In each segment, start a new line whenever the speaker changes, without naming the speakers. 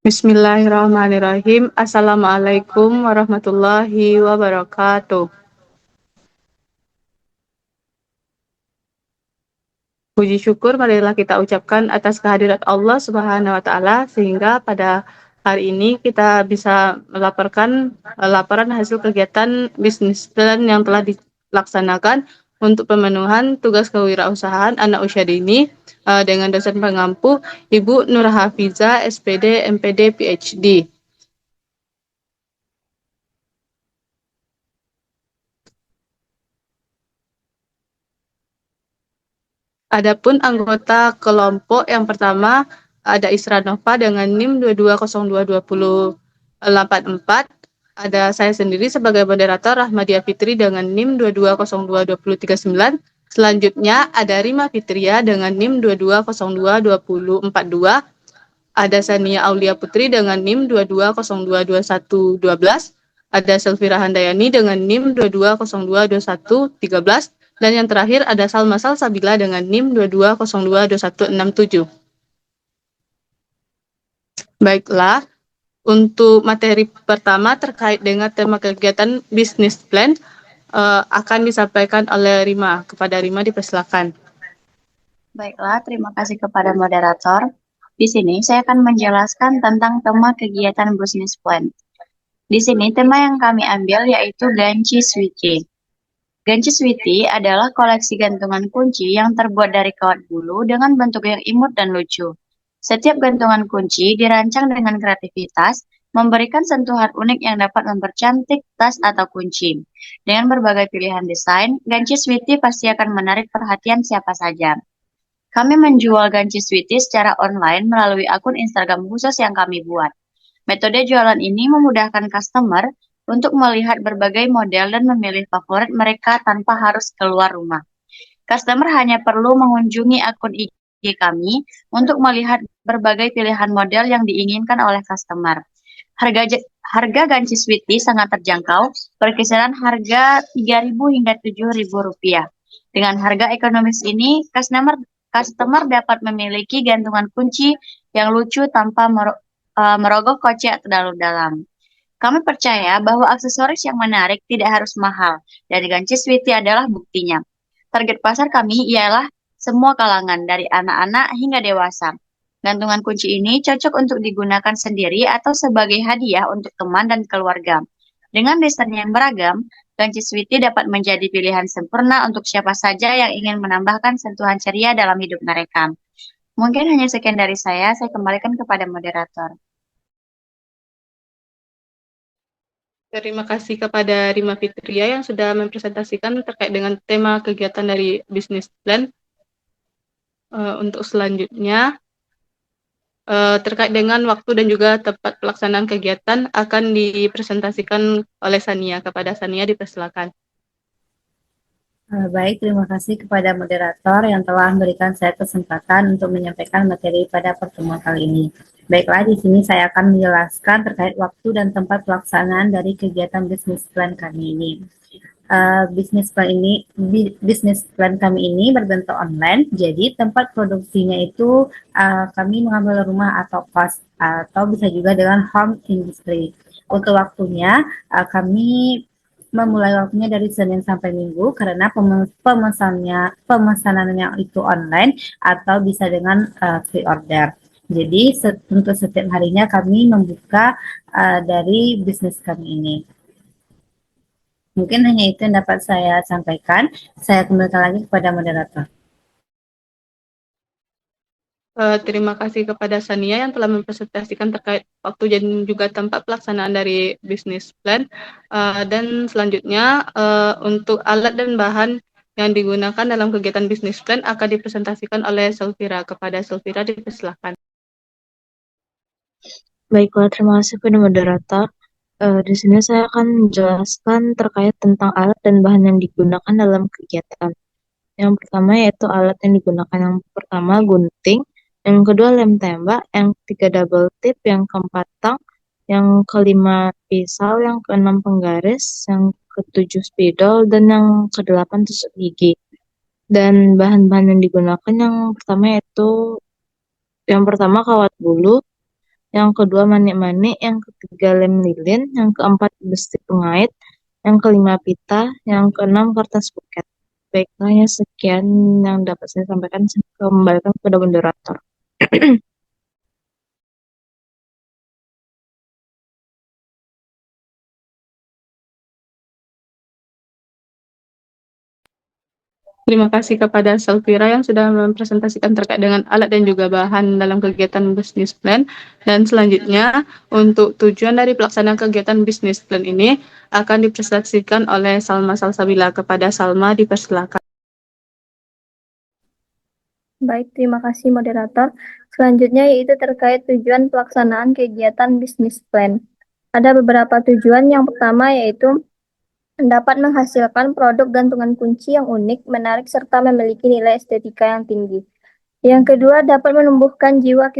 Bismillahirrahmanirrahim. Assalamualaikum warahmatullahi wabarakatuh. Puji syukur marilah kita ucapkan atas kehadirat Allah Subhanahu wa taala sehingga pada hari ini kita bisa melaporkan laporan hasil kegiatan bisnis plan yang telah dilaksanakan untuk pemenuhan tugas kewirausahaan anak usia dini dengan dosen pengampu Ibu Nur Hafiza SPD MPD PhD. Adapun anggota kelompok yang pertama ada Isra Nova dengan NIM 22022084. Ada saya sendiri sebagai moderator Rahmadia Fitri dengan NIM 22022039. Selanjutnya ada Rima Fitria dengan NIM 22022042. Ada Sania Aulia Putri dengan NIM 22022112. Ada Selvira Handayani dengan NIM 22022113. Dan yang terakhir ada Salma Salsabila dengan NIM 22022167. Baiklah, untuk materi pertama terkait dengan tema kegiatan bisnis plan akan disampaikan oleh Rima. Kepada Rima dipersilakan.
Baiklah, terima kasih kepada moderator. Di sini saya akan menjelaskan tentang tema kegiatan bisnis plan. Di sini tema yang kami ambil yaitu Ganci Sweetie. Ganci Sweetie adalah koleksi gantungan kunci yang terbuat dari kawat bulu dengan bentuk yang imut dan lucu. Setiap gantungan kunci dirancang dengan kreativitas, memberikan sentuhan unik yang dapat mempercantik tas atau kunci. Dengan berbagai pilihan desain, Ganci Sweetie pasti akan menarik perhatian siapa saja. Kami menjual Ganci Sweetie secara online melalui akun Instagram khusus yang kami buat. Metode jualan ini memudahkan customer untuk melihat berbagai model dan memilih favorit mereka tanpa harus keluar rumah. Customer hanya perlu mengunjungi akun IG kami untuk melihat berbagai pilihan model yang diinginkan oleh customer. Harga Ganci Sweetie sangat terjangkau, berkisaran harga Rp3.000 hingga Rp7.000. Dengan harga ekonomis ini, customer dapat memiliki gantungan kunci yang lucu tanpa merogoh kocek terlalu dalam. Kami percaya bahwa aksesoris yang menarik tidak harus mahal, dan Ganci Sweetie adalah buktinya. Target pasar kami ialah semua kalangan, dari anak-anak hingga dewasa. Gantungan kunci ini cocok untuk digunakan sendiri atau sebagai hadiah untuk teman dan keluarga. Dengan desain yang beragam, Ganci Sweetie dapat menjadi pilihan sempurna untuk siapa saja yang ingin menambahkan sentuhan ceria dalam hidup mereka. Mungkin hanya sekian dari saya kembalikan kepada moderator.
Terima kasih kepada Rima Fitria yang sudah mempresentasikan terkait dengan tema kegiatan dari bisnis plan. Untuk selanjutnya, terkait dengan waktu dan juga tempat pelaksanaan kegiatan akan dipresentasikan oleh Sania. Kepada Sania dipersilakan.
Baik, terima kasih kepada moderator yang telah memberikan saya kesempatan untuk menyampaikan materi pada pertemuan kali ini. Baiklah, di sini saya akan menjelaskan terkait waktu dan tempat pelaksanaan dari kegiatan bisnis plan kami ini. Bisnis plan kami ini berbentuk online, jadi tempat produksinya itu kami mengambil rumah atau kos, atau bisa juga dengan home industry. Untuk waktunya, kami memulai waktunya dari Senin sampai Minggu karena pemesanannya itu online atau bisa dengan free order. Jadi untuk setiap harinya kami membuka dari bisnis kami ini. Mungkin hanya itu yang dapat saya sampaikan. Saya kembalikan lagi kepada moderator.
Terima kasih kepada Sania yang telah mempresentasikan terkait waktu dan juga tempat pelaksanaan dari bisnis plan. Dan selanjutnya untuk alat dan bahan yang digunakan dalam kegiatan bisnis plan akan dipresentasikan oleh Selvira. Kepada Selvira dipersilakan.
Baiklah, terima kasih kepada moderator. Di sini saya akan menjelaskan terkait tentang alat dan bahan yang digunakan dalam kegiatan. Yang pertama yaitu alat yang digunakan. Yang pertama gunting, yang kedua lem tembak, yang ketiga double tip, yang keempat tang, yang kelima pisau, yang keenam penggaris, yang ketujuh spidol, dan yang kedelapan tusuk gigi. Dan bahan-bahan yang digunakan yang pertama kawat bulu, yang kedua manik-manik, yang ketiga lem lilin, yang keempat besi pengait, yang kelima pita, yang keenam kertas buket. Baiklah, ya sekian yang dapat saya sampaikan. Saya kembalikan kepada moderator.
Terima kasih kepada Salvira yang sudah mempresentasikan terkait dengan alat dan juga bahan dalam kegiatan business plan. Dan selanjutnya, untuk tujuan dari pelaksanaan kegiatan business plan ini akan dipresentasikan oleh Salma Salsabila. Kepada Salma, dipersilakan.
Baik, terima kasih moderator. Selanjutnya yaitu terkait tujuan pelaksanaan kegiatan business plan. Ada beberapa tujuan. Yang pertama yaitu dapat menghasilkan produk gantungan kunci yang unik, menarik, serta memiliki nilai estetika yang tinggi. Yang kedua, dapat menumbuhkan jiwa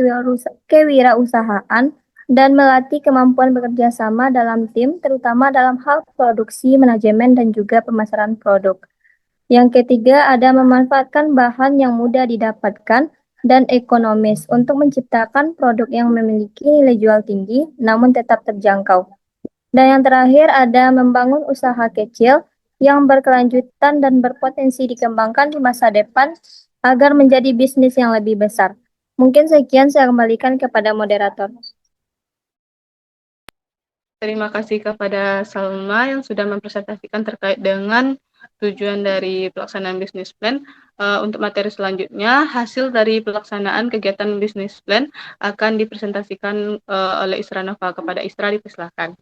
kewirausahaan dan melatih kemampuan bekerja sama dalam tim, terutama dalam hal produksi, manajemen, dan juga pemasaran produk. Yang ketiga, ada memanfaatkan bahan yang mudah didapatkan dan ekonomis untuk menciptakan produk yang memiliki nilai jual tinggi namun tetap terjangkau. Dan yang terakhir ada membangun usaha kecil yang berkelanjutan dan berpotensi dikembangkan di masa depan agar menjadi bisnis yang lebih besar. Mungkin sekian, saya kembalikan kepada moderator.
Terima kasih kepada Salma yang sudah mempresentasikan terkait dengan tujuan dari pelaksanaan business plan. Untuk materi selanjutnya, hasil dari pelaksanaan kegiatan business plan akan dipresentasikan oleh Isra Nova. Kepada Isra, dipersilakan.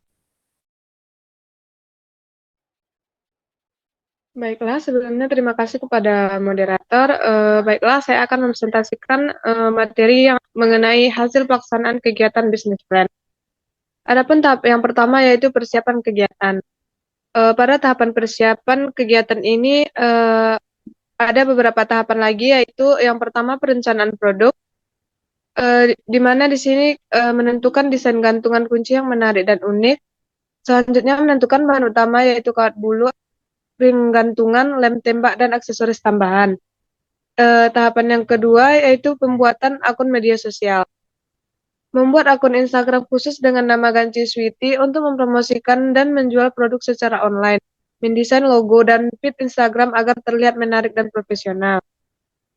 Baiklah, sebelumnya terima kasih kepada moderator. Baiklah, saya akan mempresentasikan materi yang mengenai hasil pelaksanaan kegiatan business plan. Adapun tahap yang pertama yaitu persiapan kegiatan. Pada tahapan persiapan kegiatan ini ada beberapa tahapan lagi, yaitu yang pertama perencanaan produk, di mana di sini menentukan desain gantungan kunci yang menarik dan unik. Selanjutnya menentukan bahan utama yaitu kawat bulu, ring gantungan, lem tembak, dan aksesoris tambahan. Tahapan yang kedua yaitu pembuatan akun media sosial. Membuat akun Instagram khusus dengan nama Ganci Sweety untuk mempromosikan dan menjual produk secara online. Mendesain logo dan feed Instagram agar terlihat menarik dan profesional.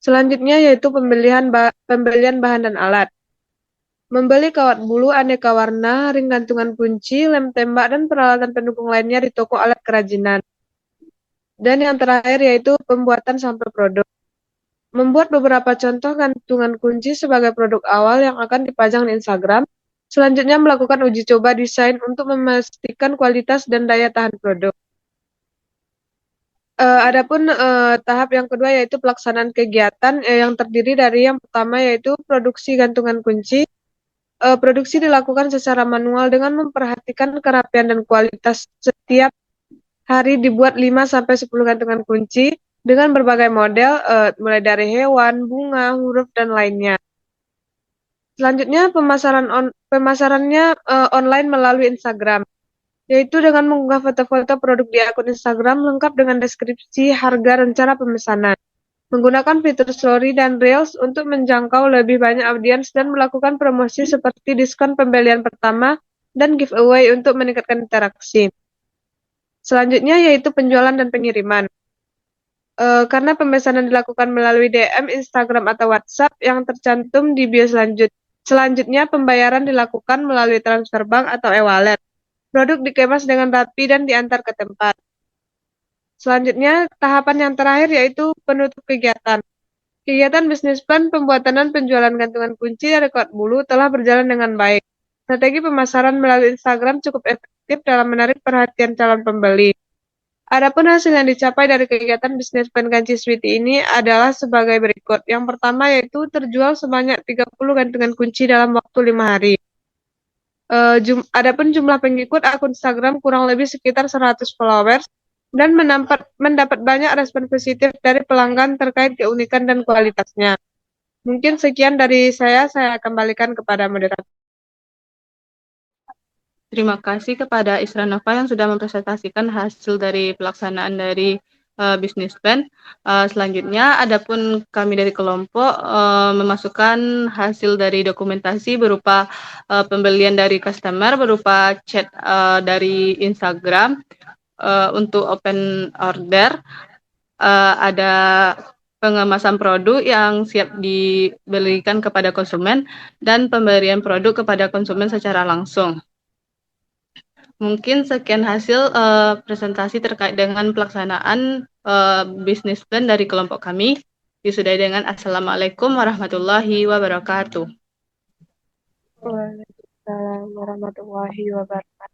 Selanjutnya yaitu pembelian bahan dan alat. Membeli kawat bulu aneka warna, ring gantungan kunci, lem tembak, dan peralatan pendukung lainnya di toko alat kerajinan. Dan yang terakhir yaitu pembuatan sampel produk. Membuat beberapa contoh gantungan kunci sebagai produk awal yang akan dipajang di Instagram. Selanjutnya melakukan uji coba desain untuk memastikan kualitas dan daya tahan produk. Adapun tahap yang kedua yaitu pelaksanaan kegiatan yang terdiri dari yang pertama yaitu produksi gantungan kunci. Produksi dilakukan secara manual dengan memperhatikan kerapian dan kualitas. Setiap hari dibuat 5-10 gantungan kunci dengan berbagai model, mulai dari hewan, bunga, huruf, dan lainnya. Selanjutnya pemasarannya online melalui Instagram, yaitu dengan mengunggah foto-foto produk di akun Instagram lengkap dengan deskripsi, harga, dan cara pemesanan. Menggunakan fitur story dan reels untuk menjangkau lebih banyak audiens dan melakukan promosi seperti diskon pembelian pertama dan giveaway untuk meningkatkan interaksi. Selanjutnya yaitu penjualan dan pengiriman. Karena pemesanan dilakukan melalui DM, Instagram, atau WhatsApp yang tercantum di bio selanjutnya pembayaran dilakukan melalui transfer bank atau e-wallet. Produk dikemas dengan rapi dan diantar ke tempat. Selanjutnya, tahapan yang terakhir yaitu penutup kegiatan. Kegiatan bisnis plan pembuatan dan penjualan gantungan kunci dari kawat bulu telah berjalan dengan baik. Strategi pemasaran melalui Instagram cukup efektif dalam menarik perhatian calon pembeli. Adapun hasil yang dicapai dari kegiatan bisnis plan Ganci Sweety ini adalah sebagai berikut. Yang pertama yaitu terjual sebanyak 30 gantungan kunci dalam waktu 5 hari. Adapun jumlah pengikut akun Instagram kurang lebih sekitar 100 followers dan mendapat banyak respon positif dari pelanggan terkait keunikan dan kualitasnya. Mungkin sekian dari saya kembalikan kepada moderator.
Terima kasih kepada Isra Nova yang sudah mempresentasikan hasil dari pelaksanaan dari business plan. Selanjutnya, adapun kami dari kelompok memasukkan hasil dari dokumentasi berupa pembelian dari customer, berupa chat dari Instagram untuk open order, ada pengemasan produk yang siap diberikan kepada konsumen, dan pemberian produk kepada konsumen secara langsung. Mungkin sekian hasil presentasi terkait dengan pelaksanaan bisnis plan dari kelompok kami. Disudahi dengan Assalamualaikum warahmatullahi wabarakatuh.
Waalaikumsalam warahmatullahi wabarakatuh.